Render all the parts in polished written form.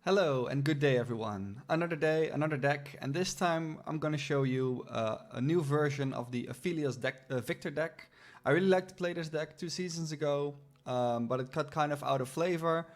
Hello and good day everyone. Another day, another deck, and this time I'm gonna show you a new version of the Aphelios deck, Viktor deck. I really liked to play this deck 2 seasons ago, but it got kind of out of flavor,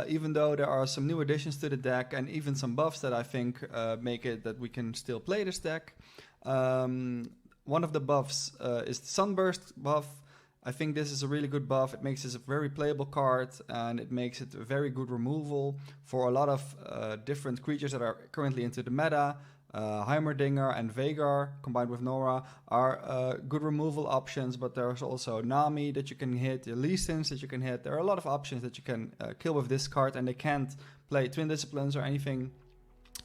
even though there are some new additions to the deck and even some buffs that I think make it that we can still play this deck. One of the buffs is the Sunburst buff. I think this is a really good buff. It makes this a very playable card and it makes it a very good removal for a lot of different creatures that are currently into the meta. Heimerdinger and Veigar combined with Nora are good removal options, but there's also Nami that you can hit, the Lee Sins that you can hit. There are a lot of options that you can kill with this card, and they can't play Twin Disciplines or anything.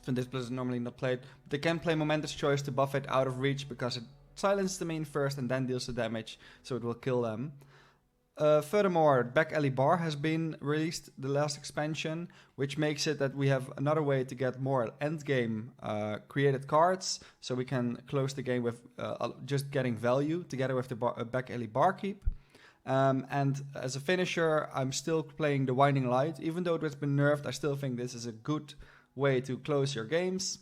Twin Disciplines is normally not played, but they can play Momentous Choice to buff it out of reach because it silences the main first and then deals the damage, so it will kill them. Furthermore, Back Alley Bar has been released, the last expansion, which makes it that we have another way to get more endgame created cards, so we can close the game with just getting value together with the Back Alley Barkeep. And as a finisher, I'm still playing the Winding Light. Even though it has been nerfed, I still think this is a good way to close your games.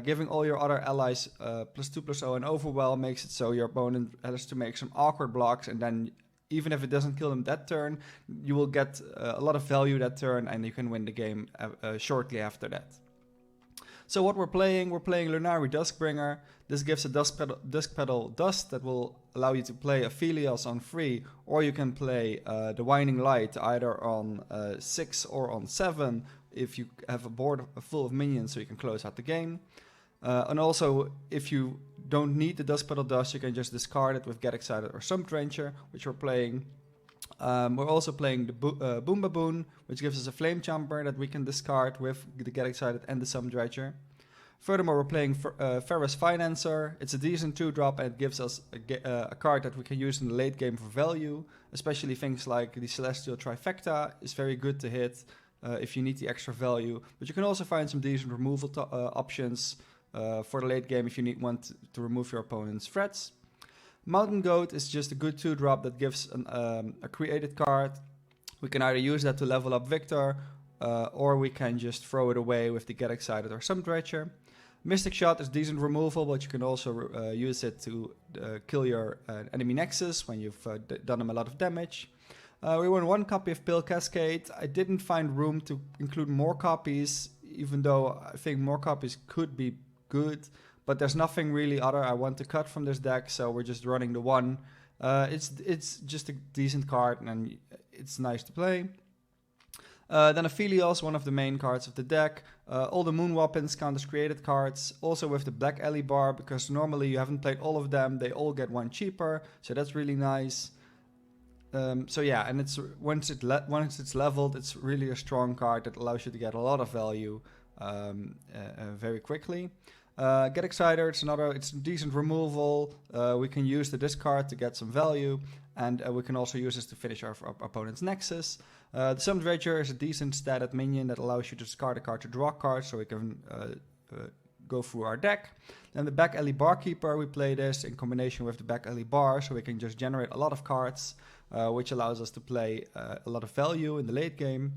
Giving all your other allies +2/+0 and Overwhelm makes it so your opponent has to make some awkward blocks, and then even if it doesn't kill them that turn, you will get a lot of value that turn and you can win the game shortly after that. So what we're playing Lunari Duskbringer. This gives a Dusk Petal Dust that will allow you to play Aphelios on 3, or you can play the Winding Light either on 6 or on 7, if you have a board full of minions, so you can close out the game. And also, if you don't need the Dusk Petal Dust, you can just discard it with Get Excited or Sump Drencher, which we're playing. We're also playing the Boom Baboon, which gives us a Flame Jumper that we can discard with the Get Excited and the Sump Dredger. Furthermore, we're playing Ferrous Financer. It's a decent 2-drop and it gives us a card that we can use in the late game for value, especially things like the Celestial Trifecta is very good to hit. If you need the extra value, but you can also find some decent removal options for the late game if you need one to remove your opponent's threats. Mountain Goat is just a good 2-drop that gives a created card. We can either use that to level up Viktor, or we can just throw it away with the Get Excited or Sump Dredger. Mystic Shot is decent removal, but you can also use it to kill your enemy Nexus when you've done them a lot of damage. We won 1 copy of Pale Cascade. I didn't find room to include more copies, even though I think more copies could be good, but there's nothing really other I want to cut from this deck, so we're just running the 1. It's just a decent card and it's nice to play. Then Aphelios, one of the main cards of the deck. All the Moon Weapons count as created cards, also with the Black Alley Bar, because normally you haven't played all of them, they all get 1 cheaper, so that's really nice. So yeah, and it's once it's leveled, it's really a strong card that allows you to get a lot of value very quickly. Get Excited, it's decent removal. We can use the discard to get some value, and we can also use this to finish our opponent's Nexus. The Sump Dredger is a decent statted minion that allows you to discard a card to draw cards, so we can go through our deck. Then the Back Alley Barkeeper, we play this in combination with the Back Alley Bar, so we can just generate a lot of cards, which allows us to play a lot of value in the late game.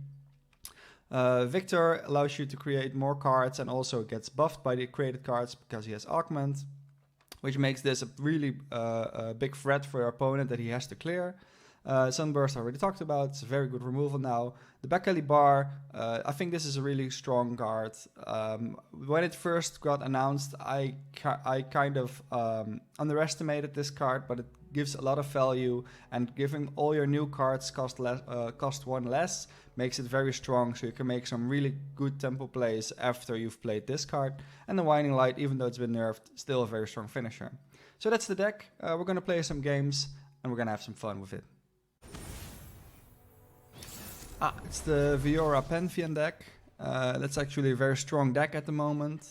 Viktor allows you to create more cards and also gets buffed by the created cards because he has Augment, which makes this a really big threat for your opponent that he has to clear. Sunburst I already talked about, it's a very good removal now. The Back Alley Bar, I think this is a really strong card. When it first got announced, I kind of underestimated this card, but it gives a lot of value, and giving all your new cards cost 1 less makes it very strong, so you can make some really good tempo plays after you've played this card. And the Winding Light, even though it's been nerfed, still a very strong finisher. So that's the deck. We're going to play some games and we're going to have some fun with it. It's the Fiora Pantheon deck. That's actually a very strong deck at the moment.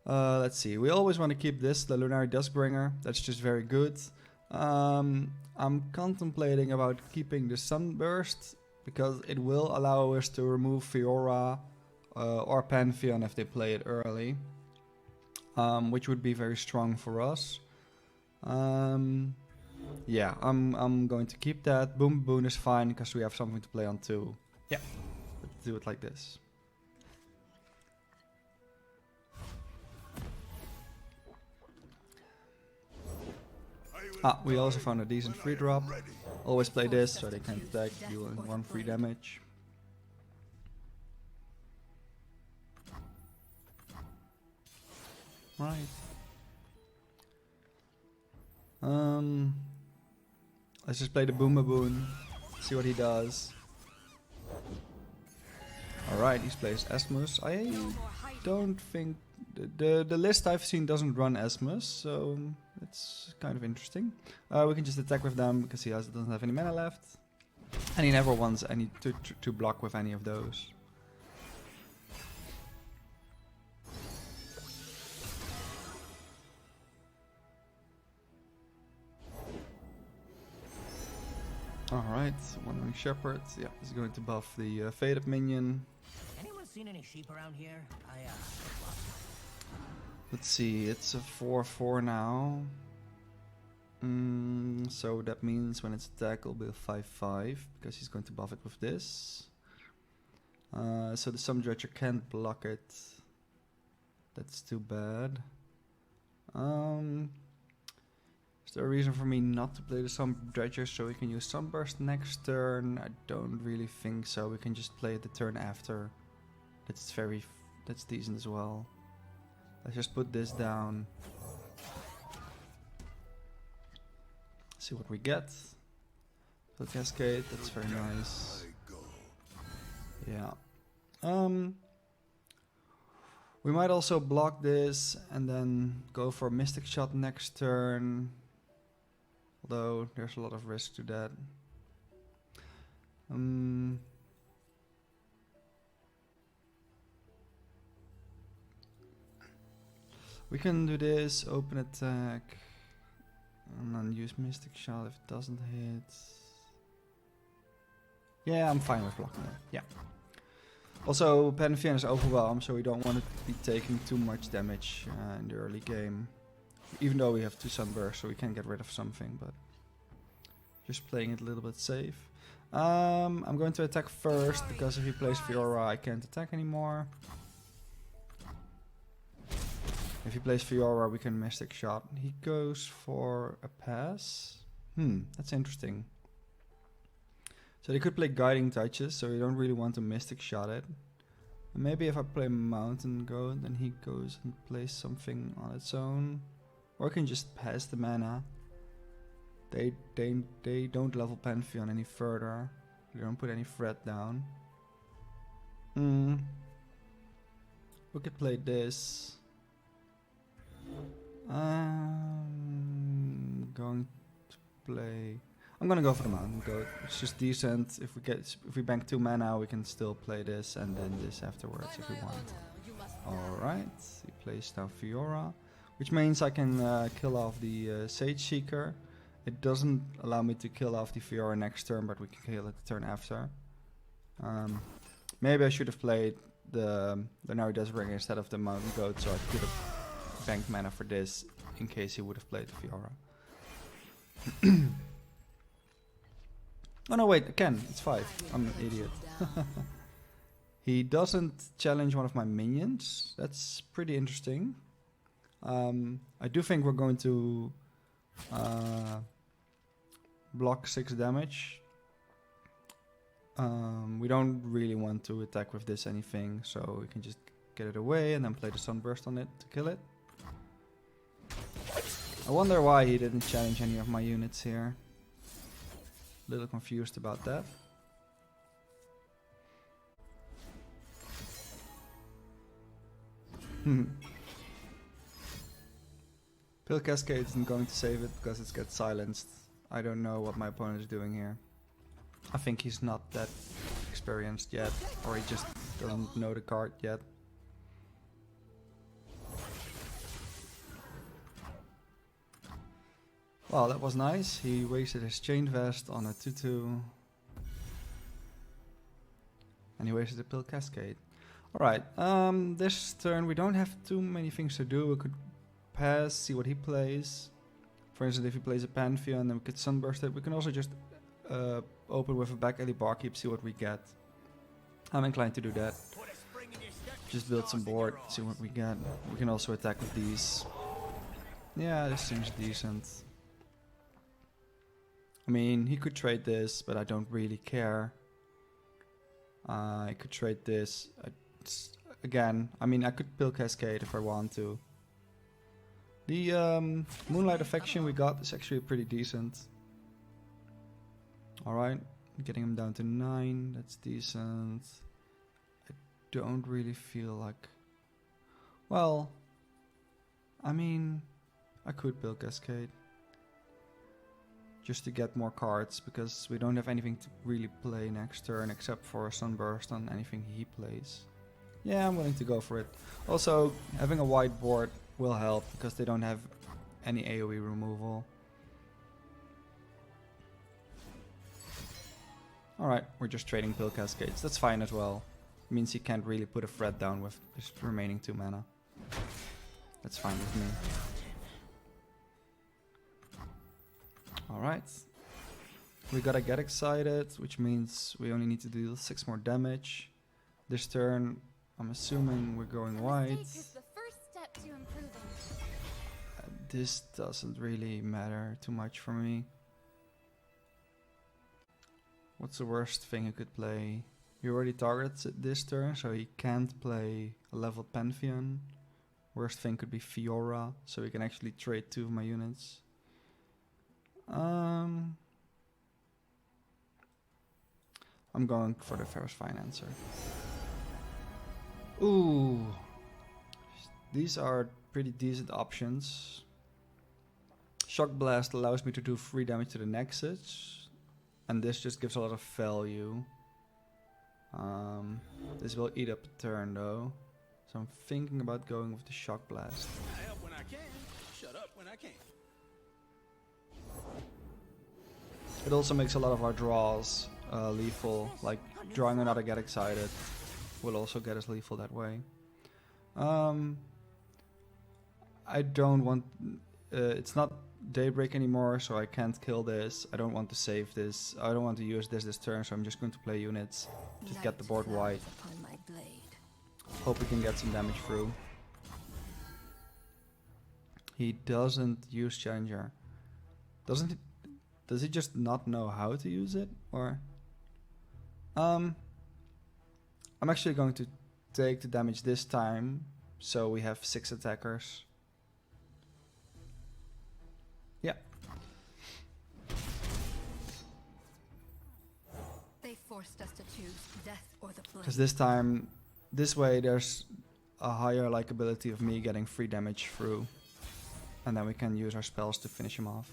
Let's see, we always want to keep this, the Lunari Duskbringer. That's just very good. I'm contemplating about keeping the Sunburst, because it will allow us to remove Fiora or Pantheon if they play it early, which would be very strong for us. Yeah, I'm going to keep that. Boom Boon is fine because we have something to play on too. Yeah, let's do it like this. Ah, we also found a decent free drop. Always play this so they can't attack, deal in 1 free damage. Right. Let's just play the Boomaboon, see what he does. Alright, he plays Esmus. I don't think the list I've seen doesn't run Esmus, so it's kind of interesting. We can just attack with them because he doesn't have any mana left, and he never wants any to block with any of those. Alright, Wandering Shepherd. Yeah, he's going to buff the faded minion. Anyone seen any sheep around here? Let's see, it's a 4/4 now. So that means when it's attack it'll be a 5/5 because he's going to buff it with this. So the Summon Dredger can't block it. That's too bad. Is there a reason for me not to play the Summon Dredger so we can use Sunburst next turn? I don't really think so. We can just play it the turn after. That's decent as well. Let's just put this down. See what we get. Full Cascade, that's very nice. Yeah. We might also block this and then go for Mystic Shot next turn. Although there's a lot of risk to that. We can do this, open attack, and then use Mystic Shot if it doesn't hit. Yeah, I'm fine with blocking it. Yeah. Also, Pantheon is overwhelmed, so we don't want to be taking too much damage in the early game. Even though we have 2 Sunbursts, so we can get rid of something, but just playing it a little bit safe. I'm going to attack first, because if he plays Fiora, I can't attack anymore. If he plays Fiora, we can Mystic Shot. He goes for a pass. That's interesting. So they could play Guiding Touches, so we don't really want to Mystic Shot it. And maybe if I play Mountain Goat, then he goes and plays something on its own. Or I can just pass the mana. They don't level Pantheon any further. They don't put any threat down. We could play this. I'm gonna go for the Mountain Goat. It's just decent. If we bank 2 mana, we can still play this and then this afterwards if we want. Alright, he plays down Fiora, which means I can kill off the Sage Seeker. It doesn't allow me to kill off the Fiora next turn, but we can kill it the turn after. Maybe I should have played the Nari Deathbringer instead of the Mountain Goat, so I could have banked mana for this in case he would have played the Fiora. Oh no, wait, I can. It's 5. I'm an idiot. He doesn't challenge one of my minions. That's pretty interesting. I do think we're going to block 6 damage. We don't really want to attack with this anything, so we can just get it away and then play the Sunburst on it to kill it. I wonder why he didn't challenge any of my units here. A little confused about that. Pill Cascade isn't going to save it because it gets silenced. I don't know what my opponent is doing here. I think he's not that experienced yet, or he just doesn't know the card yet. Well, that was nice. He wasted his Chain Vest on a 2/2. And he wasted the Pill Cascade. Alright, this turn we don't have too many things to do. We could pass, see what he plays. For instance, if he plays a Pantheon, then we could Sunburst it. We can also just open with a back alley Barkeep, see what we get. I'm inclined to do that. Just build some board, see what we get. We can also attack with these. Yeah, this seems decent. I mean, he could trade this, but I don't really care. I could trade this. Again, I mean, I could Pill Cascade if I want to. The Moonlight Affection we got is actually pretty decent. Alright, getting him down to 9, that's decent. I don't really feel like... Well, I mean, I could Pill Cascade. Just to get more cards, because we don't have anything to really play next turn except for a Sunburst on anything he plays. Yeah, I'm willing to go for it. Also, having a white board will help, because they don't have any AoE removal. Alright, we're just trading Pill Cascades. That's fine as well. Means he can't really put a threat down with his remaining 2 mana. That's fine with me. Alright. We gotta get excited, which means we only need to deal 6 more damage. This turn, I'm assuming we're going white. This doesn't really matter too much for me. What's the worst thing he could play? He already targets it this turn, so he can't play a leveled Pantheon. Worst thing could be Fiora, so he can actually trade 2 of my units. I'm going for the Ferrous Financer. Ooh, these are pretty decent options. Shock Blast allows me to do 3 damage to the Nexus, and this just gives a lot of value. This will eat up a turn though, so I'm thinking about going with the Shock Blast. I help when I can, shut up when I can't. It also makes a lot of our draws lethal, like drawing another Get Excited will also get us lethal that way. I don't want... it's not Daybreak anymore, so I can't kill this. I don't want to save this. I don't want to use this turn, so I'm just going to play units. Just get the board white. Hope we can get some damage through. He doesn't use Challenger. Doesn't he? Does he just not know how to use it? Or... I'm actually going to take the damage this time, so we have 6 attackers. Yeah. They forced us to choose death or the blade. Because this time, this way there's a higher likability of me getting 3 damage through. And then we can use our spells to finish him off.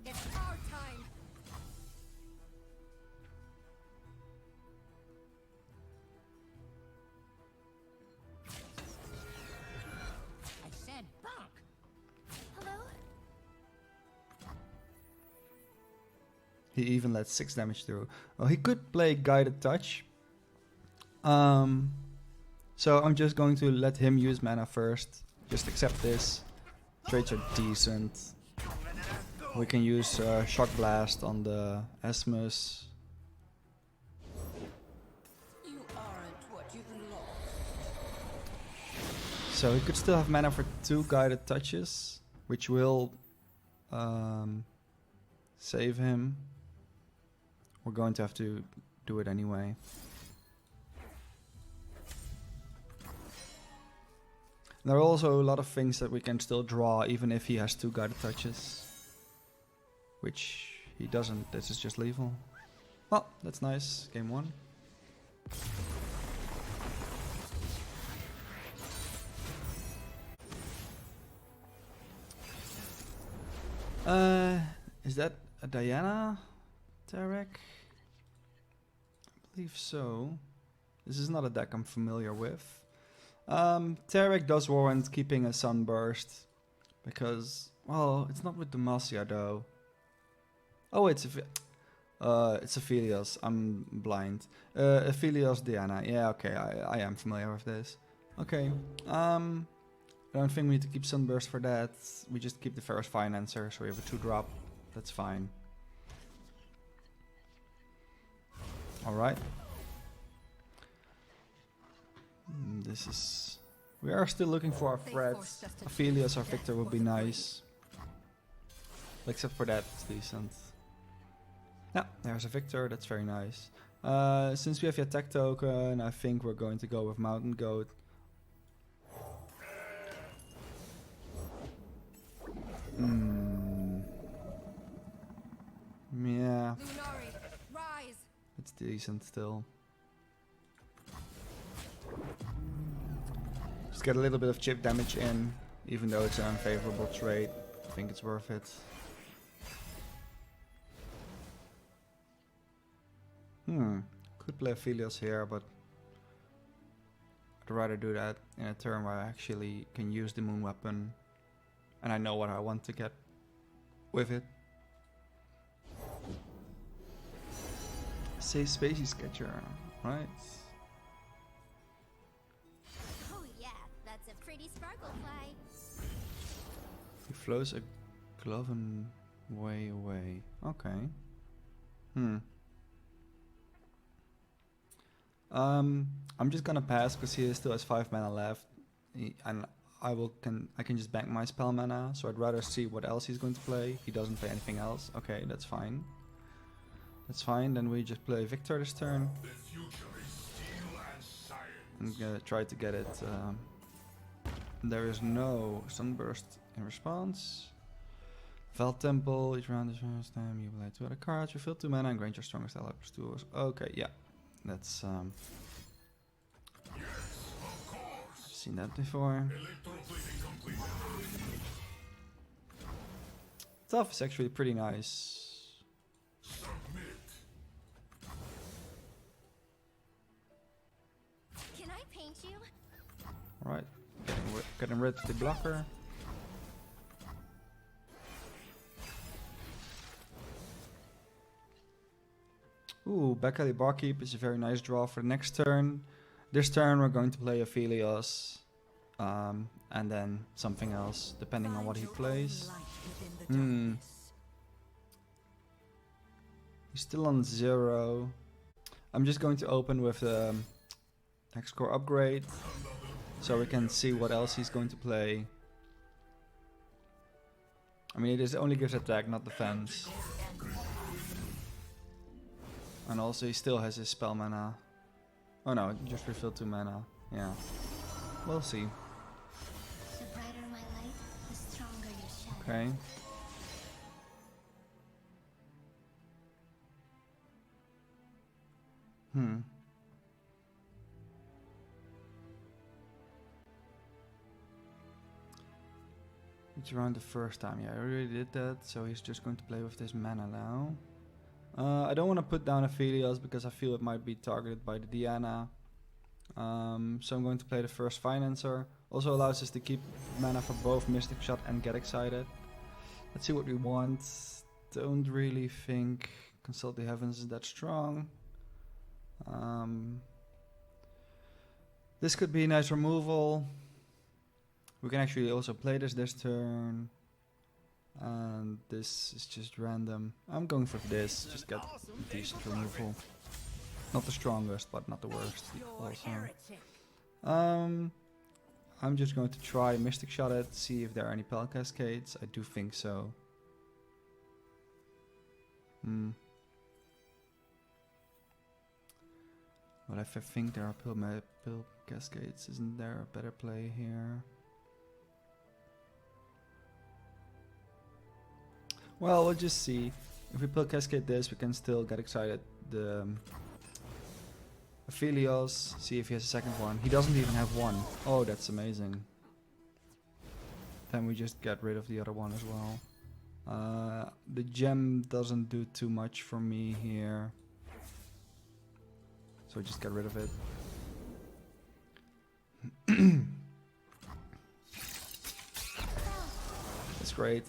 It's our time. I said bonk. Hello? He even let 6 damage through. Well, he could play Guided Touch. So I'm just going to let him use mana first. Just accept this. Trades are decent. We can use Shock Blast on the Esmus. You aren't what you've lost. So he could still have mana for 2 Guided Touches, which will save him. We're going to have to do it anyway. There are also a lot of things that we can still draw even if he has 2 Guided Touches. Which he doesn't, this is just lethal. Well, that's nice. Game 1. Is that a Diana Tarek? I believe so. This is not a deck I'm familiar with. Tarek does warrant keeping a Sunburst. Because, well, it's not with Demacia though. Oh, it's Aphelios. I'm blind. Aphelios Diana. Yeah, okay, I am familiar with this. Okay. I don't think we need to keep Sunburst for that. We just keep the Ferrous Financer, so we have a 2-drop. That's fine. Alright. This is... We are still looking for our threats. Aphelios or Viktor would be nice. Except for that, it's decent. Yeah, there's a Viktor, that's very nice. Since we have the attack token, I think we're going to go with Mountain Goat. Yeah, Lunari, rise! it's decent still. Just get a little bit of chip damage in, even though it's an unfavorable trade. I think it's worth it. Could play Aphelios here, but I'd rather do that in a turn where I actually can use the moon weapon and I know what I want to get with it. Say Spacey Sketcher, right? Oh yeah, that's a pretty sparkle fly. He flows a Gloven way away. Okay. I'm just gonna pass because he still has 5 mana left, and I can just bank my spell mana. So I'd rather see what else he's going to play. He doesn't play anything else. Okay, that's fine. That's fine. Then we just play Viktor this turn. I'm gonna try to get it. There is no Sunburst in response. Val Temple. Each round is first time you play 2 other cards. You fill 2 mana and grant your strongest ally +2. Okay, yeah. That's I've seen that before. Stuff is actually pretty nice. Can I paint you? Alright, getting rid of the blocker. Ooh, Rek'Sai Pyke is a very nice draw for the next turn. This turn we're going to play Aphelios, and then something else, depending on what he plays. He's still on 0. I'm just going to open with the X-Core upgrade, so we can see what else he's going to play. I mean, it only gives attack, not defense. And also he still has his spell mana. Oh no, just refilled 2 mana. Yeah. We'll see. The brighter my light, the stronger your shadow. Okay. It's around the first time. Yeah, I already did that, so he's just going to play with this mana now. I don't want to put down Aphelios because I feel it might be targeted by the Diana. So I'm going to play the first Financer. Also allows us to keep mana for both Mystic Shot and Get Excited. Let's see what we want. Don't really think Consult the Heavens is that strong. This could be a nice removal. We can actually also play this turn. And this is just random. I'm going for this, just get a decent removal. Not the strongest, but not the worst also. I'm just going to try Mystic Shot it, see if there are any Pel Cascades. I do think so. But if I think there are Pel Cascades, isn't there a better play here? Well, we'll just see. If we Pel Cascade this, we can still Get Excited the Aphelios, see if he has a second one. He doesn't even have one. Oh, that's amazing. Then we just get rid of the other one as well. The gem doesn't do too much for me here. So just get rid of it. That's great.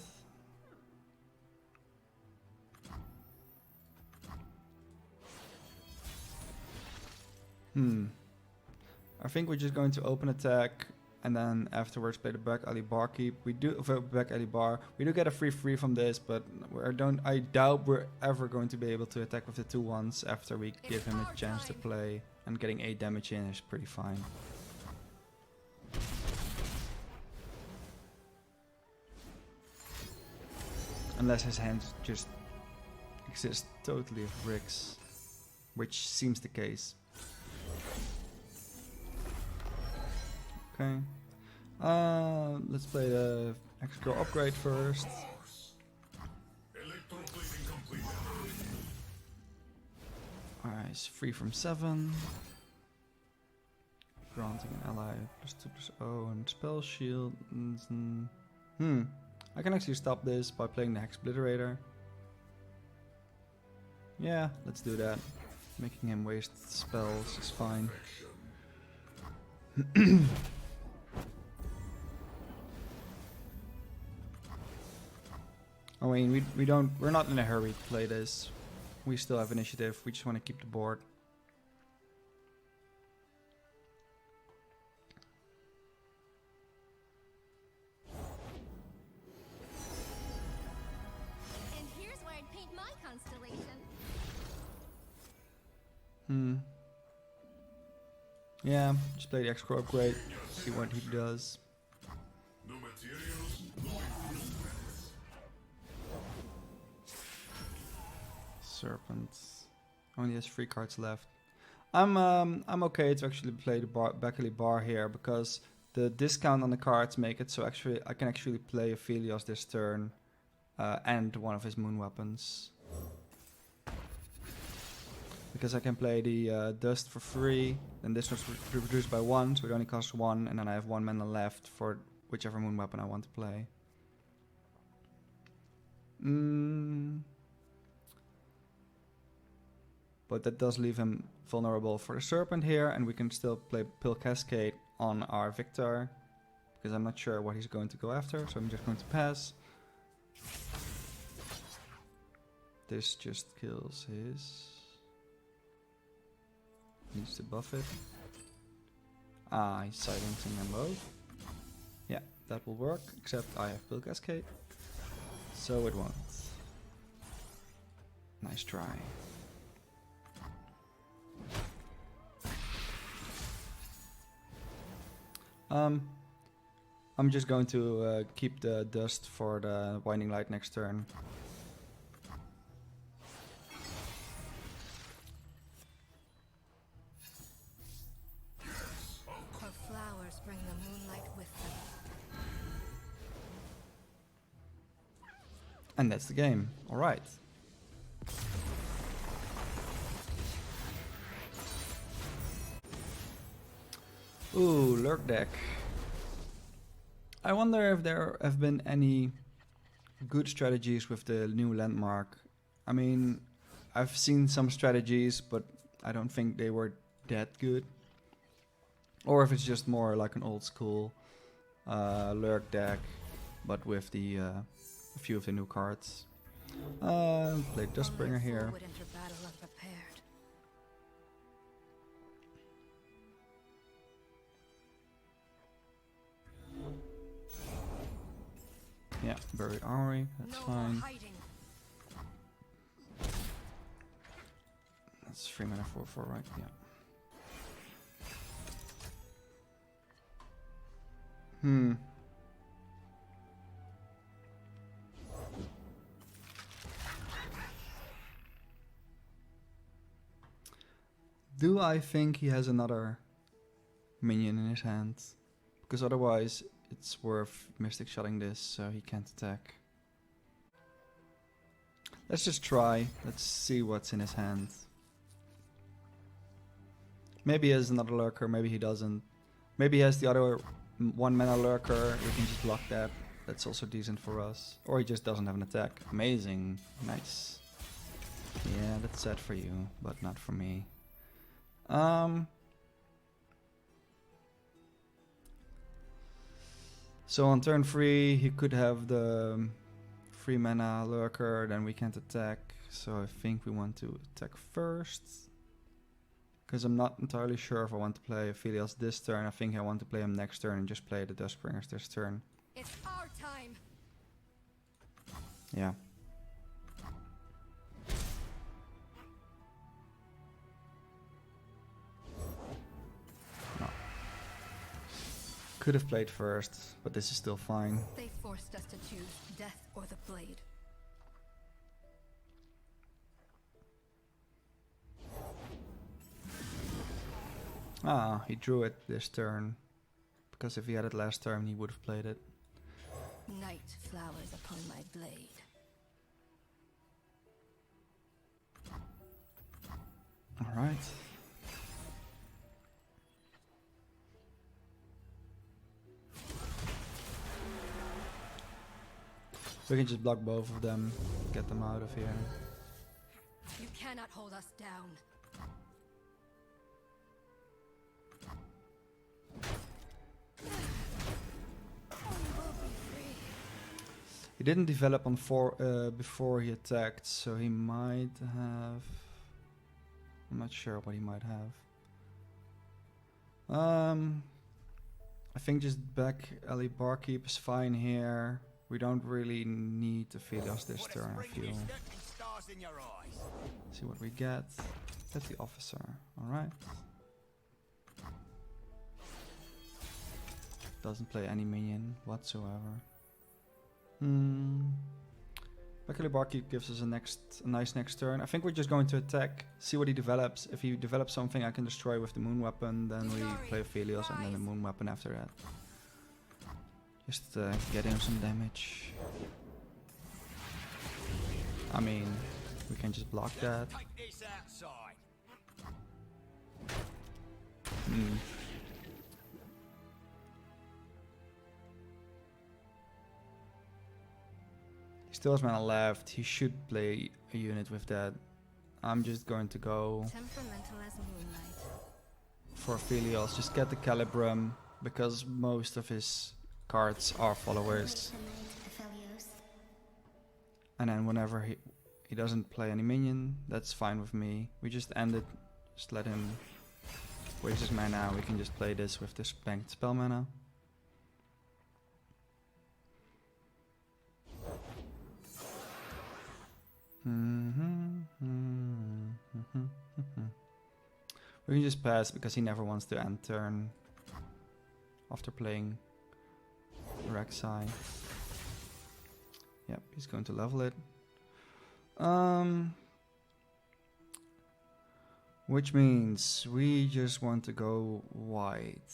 I think we're just going to open attack and then afterwards play the Rek'Sai Pyke. We do Rek'Sai Bar. We do get a free from this, but I doubt we're ever going to be able to attack with the 2/1s after we give him a chance to play. And getting 8 damage in is pretty fine. Unless his hands just exist totally of bricks, which seems the case. Okay. Let's play the extra upgrade first. Alright, it's free from 7. Granting an ally +2/+0 and spell shield. I can actually stop this by playing the Hex Obliterator. Yeah, let's do that. Making him waste spells is fine. I mean, we're not in a hurry to play this. We still have initiative. We just want to keep the board. And here's where I'd paint my constellation. Yeah, just play the extra upgrade. See what he does. Serpent only has 3 cards left. I'm okay to actually play the Beckley bar here because the discount on the cards make it so actually I can actually play Aphelios this turn and one of his moon weapons. Because I can play the dust for free, then this was reduced by 1, so it only costs 1, and then I have 1 mana left for whichever moon weapon I want to play. But that does leave him vulnerable for the Serpent here, and we can still play Pill Cascade on our Viktor, because I'm not sure what he's going to go after, so I'm just going to pass. This just kills his... Needs to buff it. Ah, he's silencing them both. Yeah, that will work, except I have Pill Cascade, so it won't. Nice try. I'm just going to keep the dust for the Winding Light next turn. Her flowers bring the moonlight with them. And that's the game. Alright. Ooh, Lurk deck. I wonder if there have been any good strategies with the new landmark. I mean, I've seen some strategies, but I don't think they were that good. Or if it's just more like an old school Lurk deck, but with the a few of the new cards. Play Dustbringer here. Would enter battle unprepared. Yeah, Buried Armory, that's No fine. more hiding. That's 3 mana 4/4, right? Yeah. Do I think he has another minion in his hand? Because otherwise it's worth Mystic Shotting this so he can't attack. Let's just try. Let's see what's in his hand. Maybe he has another lurker, maybe he doesn't. Maybe he has the other 1 mana lurker, we can just block that. That's also decent for us. Or he just doesn't have an attack. Amazing. Nice. Yeah, that's sad for you, but not for me. So on turn 3 he could have the 3 mana lurker, then we can't attack. So I think we want to attack first. Because I'm not entirely sure if I want to play Aphelios this turn. I think I want to play him next turn and just play the Dustbringers this turn. It's our time. Yeah. No. Could have played first, but this is still fine. They forced us to choose death or the blade. Ah, he drew it this turn. Because if he had it last turn, he would have played it. Night flowers upon my blade. Alright. We can just block both of them, get them out of here. You cannot hold us down. He didn't develop on 4 before he attacked, so he might have... I'm not sure what he might have. I think just back Ali Barkeep is fine here. We don't really need Aphelios this turn, I feel. See what we get. Get the officer. Alright. Doesn't play any minion whatsoever. Luckily Barkeep gives us a nice next turn. I think we're just going to attack, see what he develops. If he develops something I can destroy with the moon weapon, then we play Aphelios and then the moon weapon after that. Just get him some damage. I mean, we can just block that. He still has mana left. He should play a unit with that. I'm just going to go Temperamental as moonlight. for Aphelios. Just get the Calibrum because most of his cards are followers. And then whenever he doesn't play any minion, that's fine with me. We just end it, just let him waste his mana. We can just play this with this banked spell mana. We can just pass because he never wants to end turn after playing Rek'Sai. Yep, he's going to level it. Which means we just want to go white.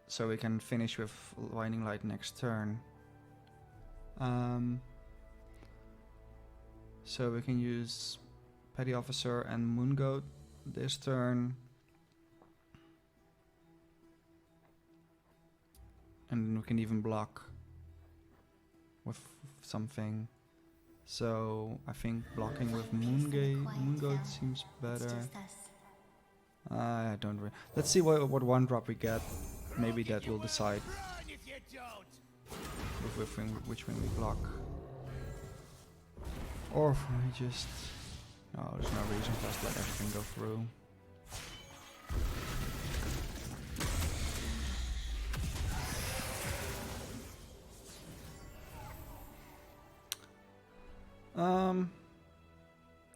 So we can finish with Winding Light next turn. So we can use Petty Officer and Moon Goat this turn. And we can even block with something. So I think blocking with Moon Goat seems better. I don't really. Let's see what one drop we get. Maybe that will decide which one we block. Or if we just... No, there's no reason for us to let everything go through.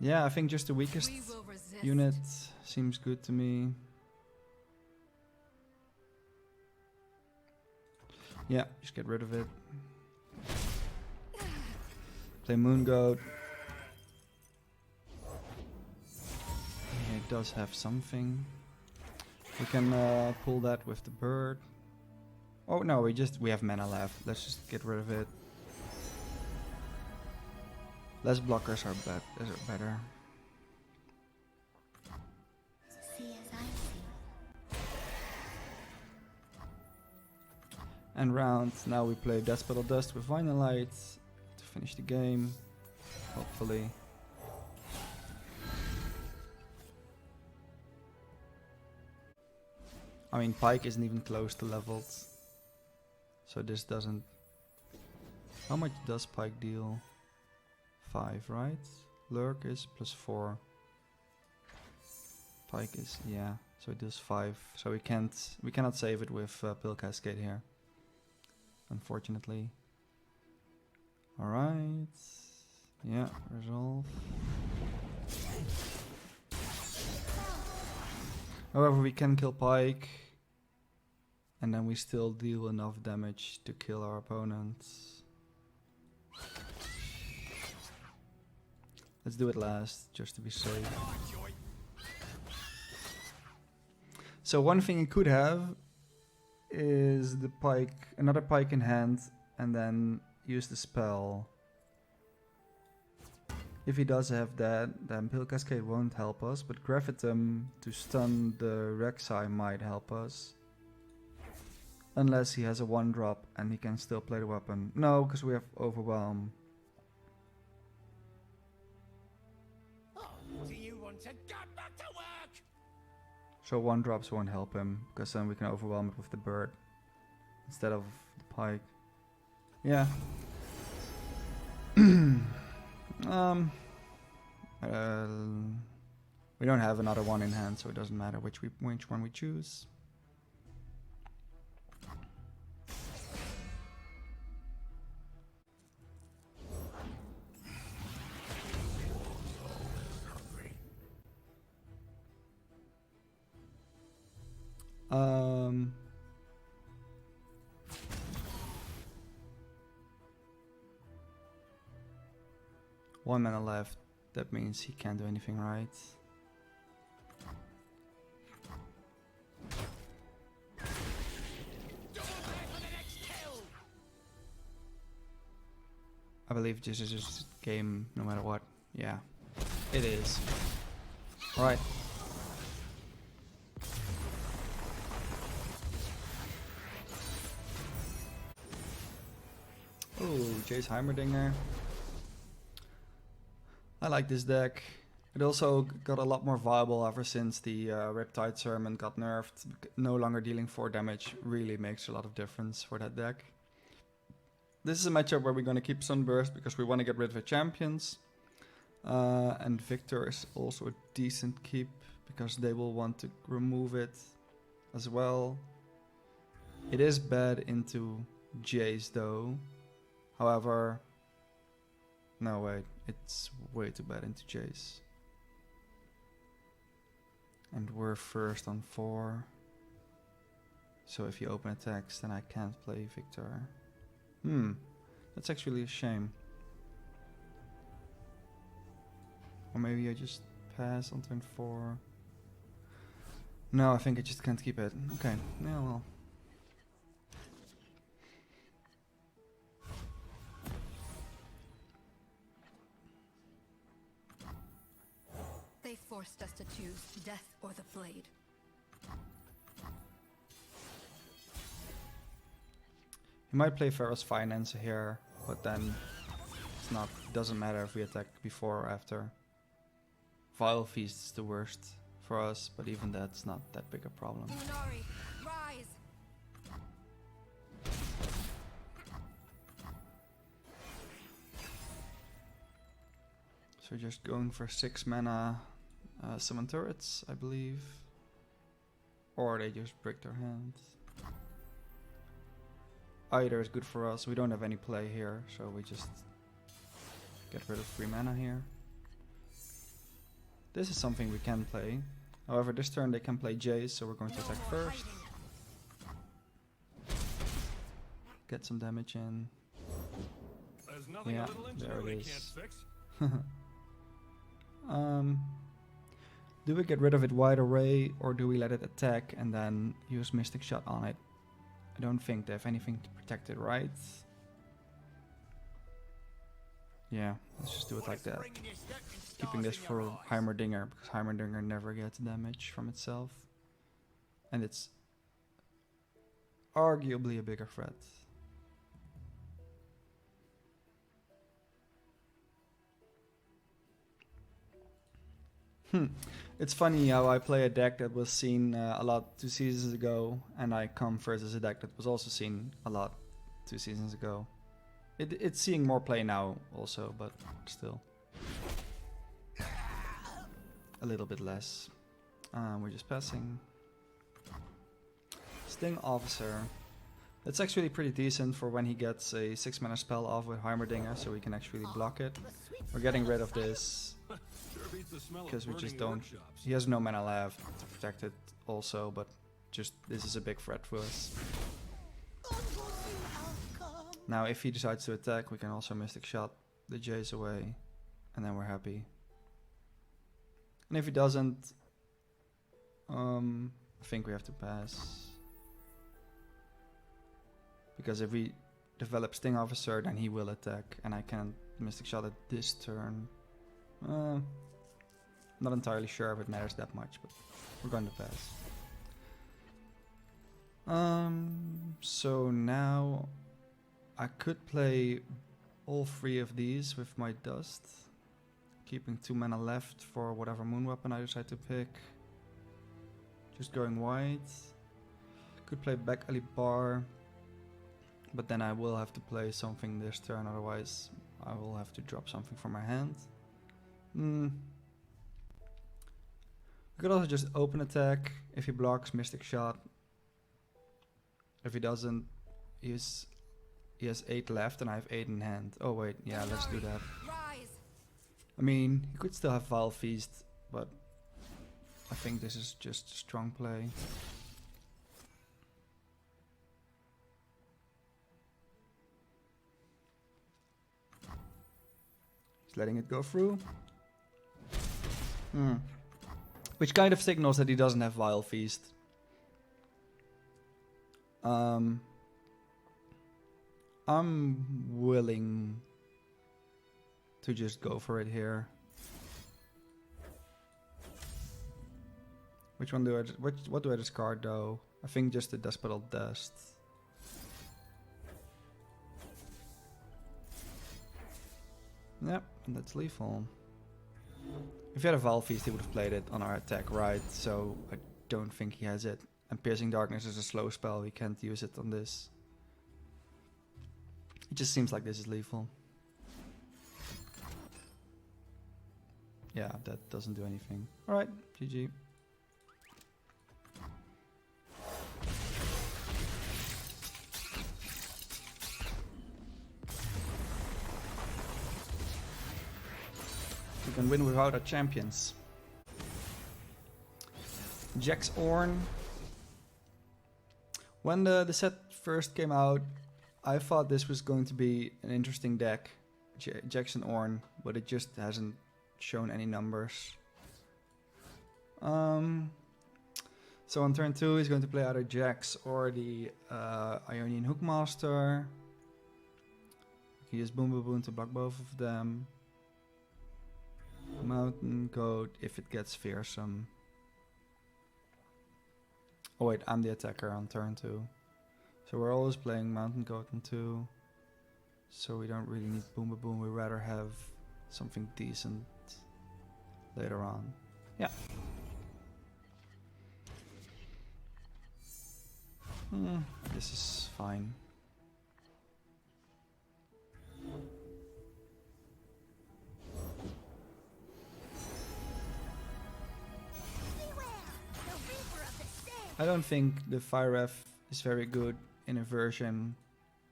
Yeah, I think just the weakest unit seems good to me. Yeah, just get rid of it. Play Moon Goat. Yeah, it does have something. We can pull that with the bird. Oh no, we have mana left. Let's just get rid of it. Less blockers are better. And round, now we play Death Petal Dust with Vinyl Light to finish the game, hopefully. I mean, Pyke isn't even close to leveled, so this doesn't... How much does Pyke deal? 5, right? Lurk is +4. Pyke is, yeah, so it does 5. So we cannot save it with Pill Cascade here, unfortunately. Alright, yeah, resolve. However, we can kill Pyke, and then we still deal enough damage to kill our opponents. Let's do it last, just to be safe. So one thing he could have is the Pyke, another Pyke in hand, and then use the spell. If he does have that, then Pill Cascade won't help us, but Graffitum to stun the Rek'Sai might help us. Unless he has a 1-drop and he can still play the weapon. No, because we have Overwhelm. Do you want to get back to work? So 1-drops won't help him, because then we can overwhelm it with the bird instead of the Pyke. Yeah. We don't have another one in hand, so it doesn't matter which one we choose. One mana left. That means he can't do anything right. I believe this is just game no matter what. Yeah, it is. Alright. Oh, Jayce Heimerdinger. I like this deck. It also got a lot more viable ever since the Riptide Sermon got nerfed. No longer dealing 4 damage really makes a lot of difference for that deck. This is a matchup where we're going to keep Sunburst because we want to get rid of the champions. And Viktor is also a decent keep because they will want to remove it as well. It is bad into Jayce though. However, no wait, it's way too bad into Jayce. And we're first on 4. So if you open attacks, then I can't play Viktor. That's actually a shame. Or maybe I just pass on turn 4. No, I think I just can't keep it. Okay, yeah, well. They forced us to choose death or the blade. He might play Pharaoh's Finance here, but then it's not. Doesn't matter if we attack before or after. Vile Feast is the worst for us, but even that's not that big a problem. Lunari, rise! So we're just going for 6 mana summon turrets, I believe. Or they just break their hand. Either is good for us. We don't have any play here, so we just get rid of 3 mana here. This is something we can play. However, this turn they can play Jayce, so we're going to attack first. Get some damage in. Yeah, there it is. Do we get rid of it wide array, or do we let it attack and then use Mystic Shot on it? I don't think they have anything to protect it, right? Yeah, let's just do it like that. Keeping this for Heimerdinger, because Heimerdinger never gets damage from itself. And it's arguably a bigger threat. It's funny how I play a deck that was seen a lot 2 seasons ago, and I come versus a deck that was also seen a lot 2 seasons ago. It's seeing more play now also, but still. A little bit less. We're just passing. Sting Officer. That's actually pretty decent for when he gets a 6 mana spell off with Heimerdinger, so we can actually block it. We're getting rid of this. Because we just don't. He has no mana left to protect it also, but just this is a big threat for us. Now if he decides to attack, we can also Mystic Shot the Jayce away, and then we're happy. And if he doesn't, I think we have to pass. Because if we develop Sting Officer, then he will attack, and I can't Mystic Shot at this turn. Not entirely sure if it matters that much, but we're going to pass. So now I could play all 3 of these with my Dust, keeping 2 mana left for whatever moon weapon I decide to pick. Just going white. Could play back Ali Bar, but then I will have to play something this turn, otherwise I will have to drop something from my hand. We could also just open attack. If he blocks, Mystic Shot. If he doesn't, he has 8 left and I have 8 in hand. Oh wait, yeah, let's do that. I mean, he could still have Vile Feast, but I think this is just a strong play. Just letting it go through. Which kind of signals that he doesn't have Vile Feast. I'm willing to just go for it here. Which one do I? What do I discard though? I think just the Despotal Dust. Yep, and that's lethal. If he had a Vile Feast, he would have played it on our attack, right? So I don't think he has it. And Piercing Darkness is a slow spell, he can't use it on this. It just seems like this is lethal. Yeah, that doesn't do anything. Alright, GG. We can win without our champions. Jax Ornn. When the set first came out, I thought this was going to be an interesting deck, Jax and Ornn, but it just hasn't shown any numbers. So on turn 2 he's going to play either Jax or the Ionian Hookmaster. He uses Boom Boom Boom to block both of them. Mountain Goat if it gets fearsome. Oh wait, I'm the attacker on turn 2. So we're always playing Mountain Goat on 2. So we don't really need Boom Boom Boom, we'd rather have something decent later on. Yeah. This is fine. I don't think the Fire Ref is very good in a version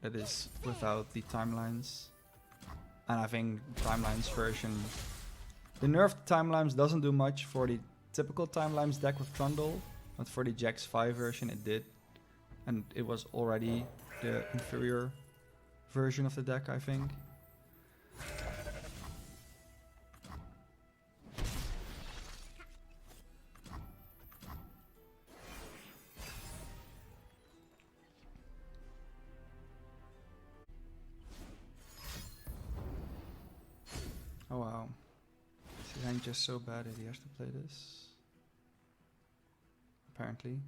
that is without the timelines. And I think timelines version... The nerfed timelines doesn't do much for the typical timelines deck with Trundle, but for the Jax 5 version it did. And it was already the inferior version of the deck, I think. Oh wow. Is Hank just so bad that he has to play this? Apparently.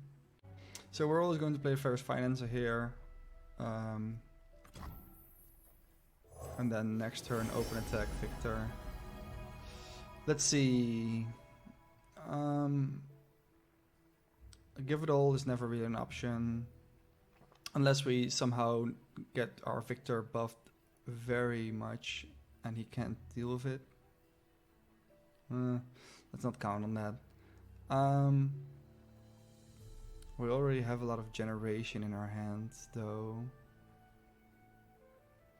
So we're always going to play Ferrous Financer here. And then next turn open attack Viktor. Let's see. Give it all is never really an option. Unless we somehow get our Viktor buffed very much and he can't deal with it. Let's not count on that. We already have a lot of generation in our hands though.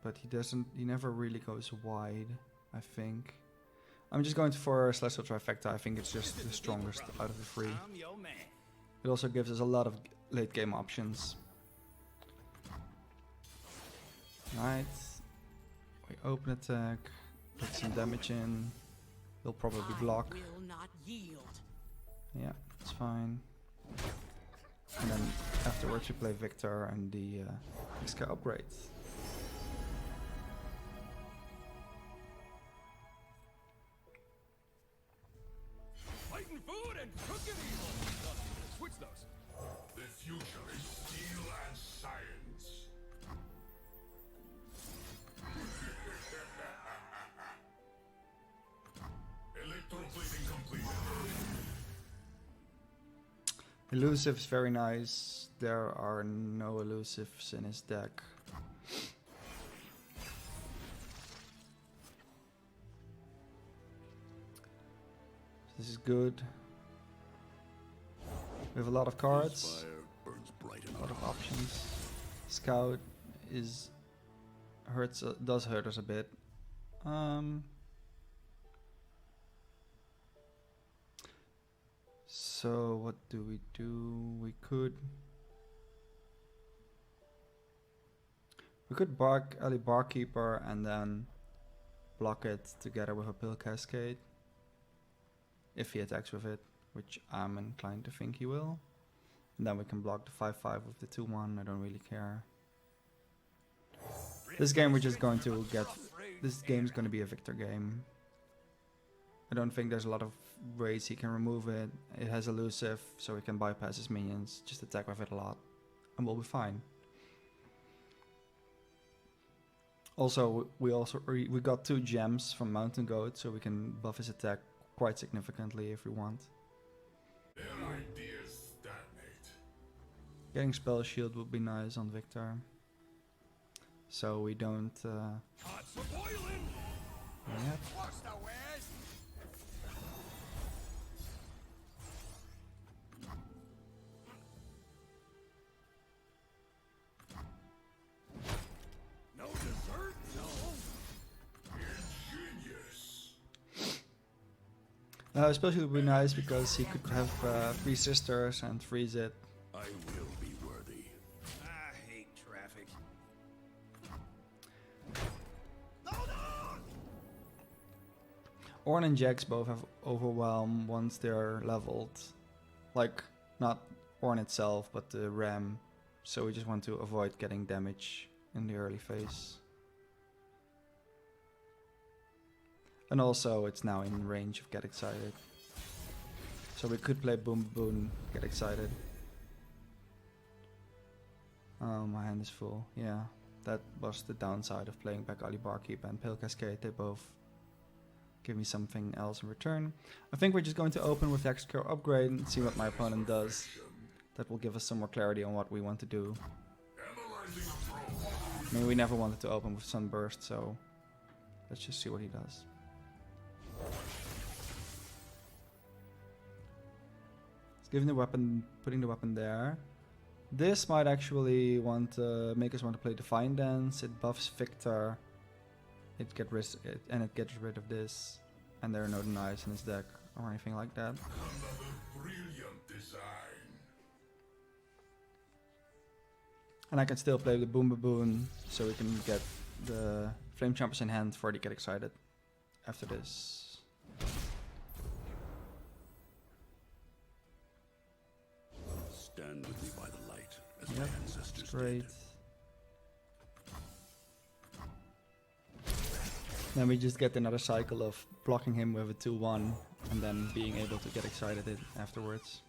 But he never really goes wide, I think. I'm just going for Celestial Trifecta. I think it's just the strongest out of the three. It also gives us a lot of late game options. Right. We open attack, put some damage in. He'll probably block. Yeah, it's fine. prefer to play Viktor and the Rek'Sai upgrade. Fighting food and cooking evil. Switch those. The future is steel and science. Electroplating complete. Elusive is very nice. There are no elusives in his deck. This is good. We have a lot of cards, Burns bright a lot of options. Scout is does hurt us a bit. So what do? We could bark Ali Barkeeper and then block it together with a Pill Cascade. If he attacks with it, which I'm inclined to think he will. And then we can block the 5/5 with the 2/1, I don't really care. This game we're just going to get... This game is going to be a Viktor game. I don't think there's a lot of ways he can remove it. It has elusive, so he can bypass his minions, just attack with it a lot, and we'll be fine. Also, we got 2 gems from Mountain Goat, so we can buff his attack quite significantly if we want. Their ideas stagnate. Getting Spell Shield would be nice on Viktor, so we don't... Pots are boiling. Yep. Watch the wares. No dessert? No. Ingenious. Spell Shield would be nice because he could have 3 sisters and freeze it. I will be worthy. I hate traffic. Ornn and Jax both have Overwhelm once they're leveled. Like, not Ornn itself, but the Ram. So we just want to avoid getting damage in the early phase. And also, it's now in range of Get Excited. So we could play Boom Boom, Get Excited. Oh, my hand is full. Yeah, that was the downside of playing back Ali Barkeep and Pale Cascade. They both give me something else in return. I think we're just going to open with the extra upgrade and see what my opponent does. That will give us some more clarity on what we want to do. Analyzing approach. I mean, we never wanted to open with Sunburst, so let's just see what he does. He's giving the weapon, putting the weapon there. This might actually want to make us want to play Divine Dance. It buffs Viktor. It gets rid of this, and there are no denies in his deck or anything like that. Another brilliant design. And I can still play the Boom Baboon, so we can get the Flame Chompers in hand for the Get Excited after this. Stand with me by the light, as Yep, my ancestors great. did. Then we just get another cycle of blocking him with a 2/1 and then being able to get excited afterwards.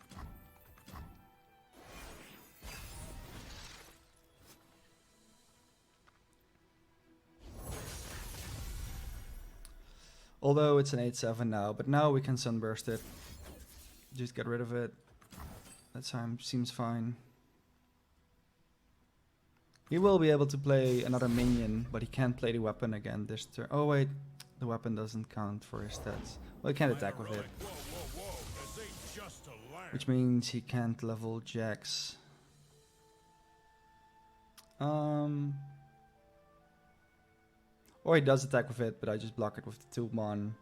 Although it's an 8/7 now, but now we can Sunburst it. Just get rid of it. That time seems fine. He will be able to play another minion, but he can't play the weapon again this turn. Oh wait, the weapon doesn't count for his stats. Well, he can't attack with it. This ain't just a land. Which means he can't level Jax. Or he does attack with it, but I just block it with the 2/1.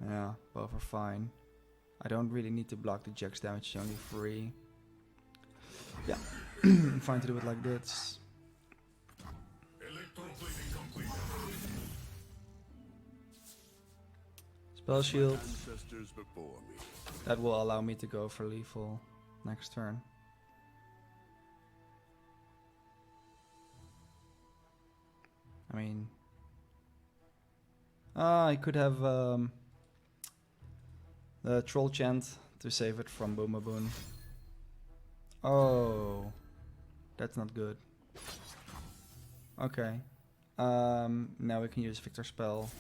Yeah, both are fine. I don't really need to block the Jax damage, it's only 3. Yeah, I'm fine to do it like this. Electroplating complete. Spell Shield, Ancestors before me. that will allow me to go for lethal. next turn. I mean, I could have the Troll Chant to save it from Boomaboon. Oh, that's not good. Okay. Now we can use Viktor spell.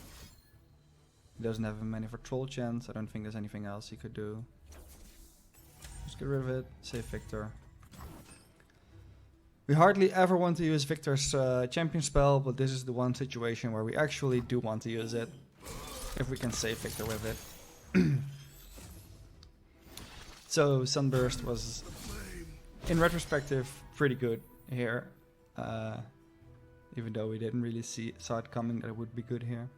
He doesn't have many for Troll Chant. I don't think there's anything else he could do. Just get rid of it. Save Viktor. We hardly ever want to use Viktor's champion spell, but this is the one situation where we actually do want to use it. If we can save Viktor with it. So Sunburst was, in retrospective, pretty good here. Even though we didn't really saw it coming that it would be good here.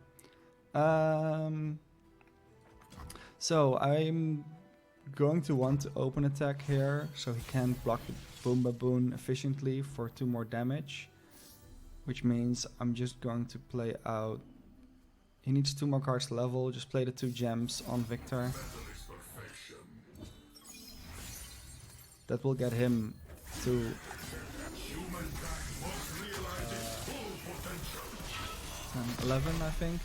So I'm going to want to open attack here, so he can block the Boomaboon efficiently for 2 more damage. Which means I'm just going to play out... He needs 2 more cards to level, just play the 2 gems on Viktor. That will get him to... 11, I think.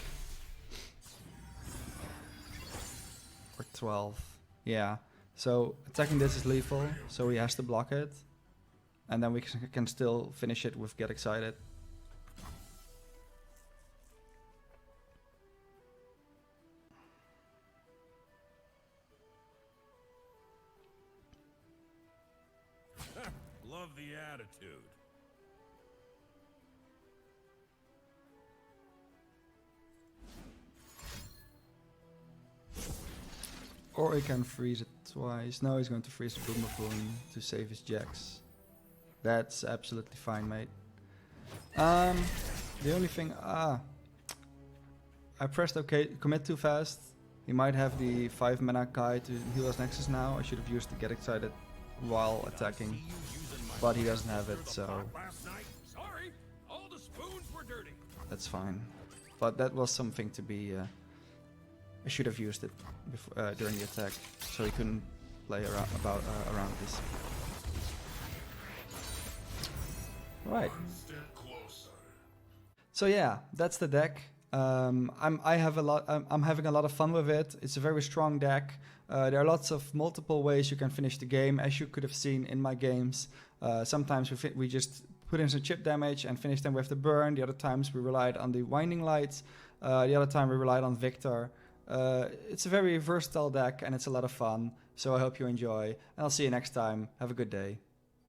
Or 12. Yeah. So attacking this is lethal, so he has to block it. And then we can still finish it with Get Excited. Love the attitude. Or he can freeze it twice. No, he's going to freeze the Boomaboon to save his Jax. That's absolutely fine, mate. The only thing... I pressed OK, commit too fast. He might have the 5 mana Kai to heal his Nexus now. I should have used the Get Excited while attacking. But he doesn't have it, so... Sorry, all the spoons were dirty. That's fine. But that was something to be... I should have used it before, during the attack, so he couldn't play around this. Right. So yeah, that's the deck. I'm having a lot of fun with it. It's a very strong deck. There are lots of multiple ways you can finish the game, as you could have seen in my games. Sometimes we just put in some chip damage and finish them with the burn. The other times we relied on the Winding Lights. The other time we relied on Viktor. It's a very versatile deck and it's a lot of fun. So I hope you enjoy. And I'll see you next time. Have a good day.